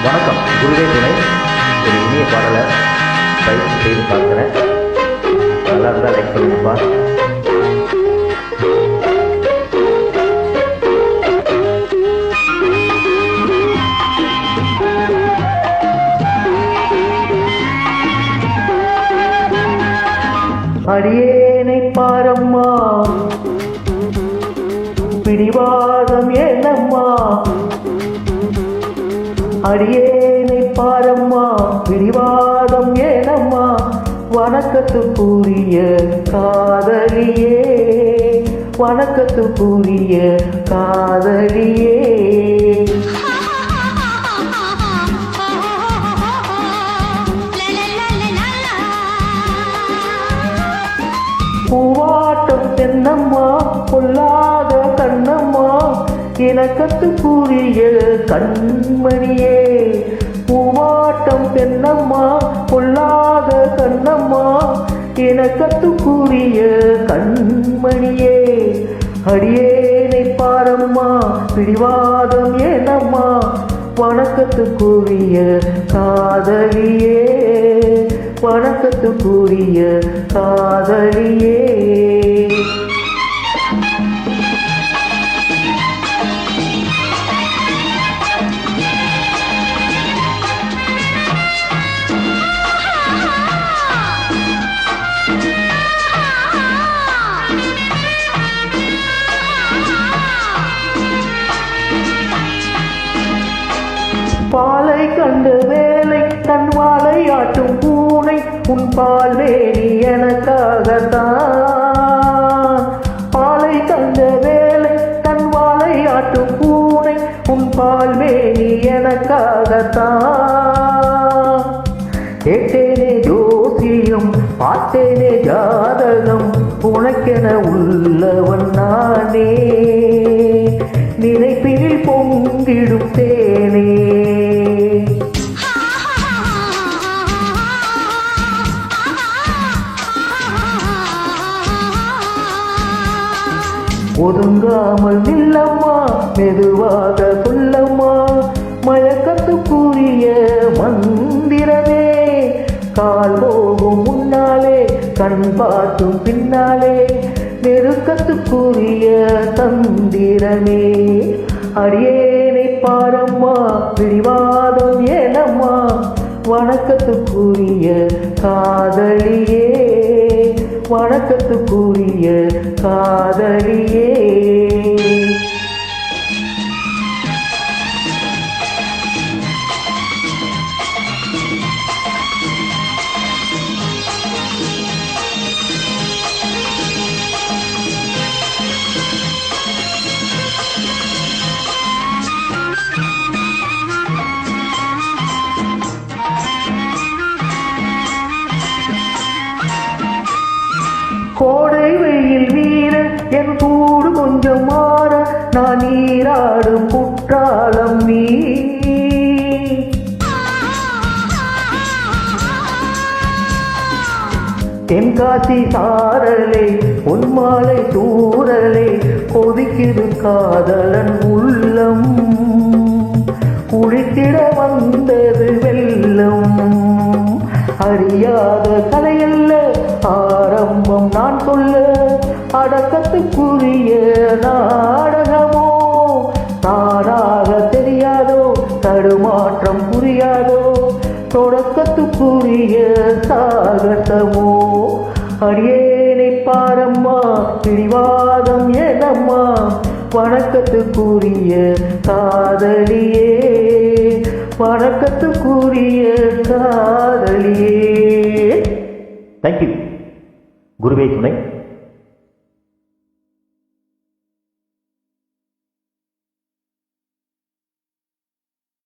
வணக்கம். குருவே துணை. ஒரு இனிய பாடலை பயிற்சி செய்து பார்க்குறேன். நல்லா இருந்தால் லைக் பண்ணுங்கப்பா. அடியேனை பாரம்மா, பிடிவாதம் ஏனம்மா. அடியேனை பாரம்மா, பிடிவாதம் ஏனம்மா. வணக்கத்துக்குரிய காதலியே, வணக்கத்துக்குரிய காதலியே. பூவாட்டம் தென்னம்மா, பொல்லாத கண்ணம்மா, இணக்கத்துக்குரிய கண்மணியே. பூவாட்டம் தென்னம்மா, பொல்லாத கண்ணம்மா, இணக்கத்துக்குரிய கண்மணியே. அடியேனை பாரம்மா, பிடிவாதம் ஏனம்மா. வணக்கத்துக்குரிய காதலியே, வணக்கத்துக்குரிய காதலியே. பாலை கண்டு வேலை தன் வாழை ஆட்டும் பூனை, உன் பால் வேலி எனக்காகத்தான். பாலை கண்ட வேலை தன் வாழை ஆட்டும் பூனை, உன் பால் வேலி எனக்காகத்தான். கேட்டேனே ஜோசியம், பார்த்தேனே ஜாதகம், உனக்கென உள்ளவன் நானே. நினைப்பினில் பொங்கிடும் தேனே. ஒதுங்காமல் நில்லம்மா, மெதுவாக சொல்லம்மா. மயக்கத்துக்குரிய மந்திரமே, கால் போகும் முன்னாலே, கண் பார்த்தும் பின்னாலே, நெருக்கத்துக்குரிய தந்திரமே. அடியேனை பாரம்மா, பிடிவாதம் ஏனம்மா. வணக்கத்துக்குரிய காதலியே, வணக்கத்துக்குரிய காதலியே. கோடை வெயில் வீரன் என் கூடு கொஞ்சம் மாற, நான் நீராடும் குற்றாலம் நீ. தென்காசி சாரலே, பொன்மாலை தூரலே, கொதிக்குது காதலன் உள்ளம். குளித்திட வந்தது வெள்ளம். அறியாத கலையல்ல ஆரம்பம் நான் சொல்ல, அடக்கத்துக்குரிய நாடகமோ. தானாக தெரியாதோ, தடுமாற்றம் புரியாதோ, தொடக்கத்துக்குரிய சாகசமோ. அடியேனை பாரம்மா, பிடிவாதம் ஏனம்மா. வணக்கத்துக்குரிய காதலியே, வணக்கத்துக்குரிய காதலியே. தேங்க்யூ. குருவே துணை.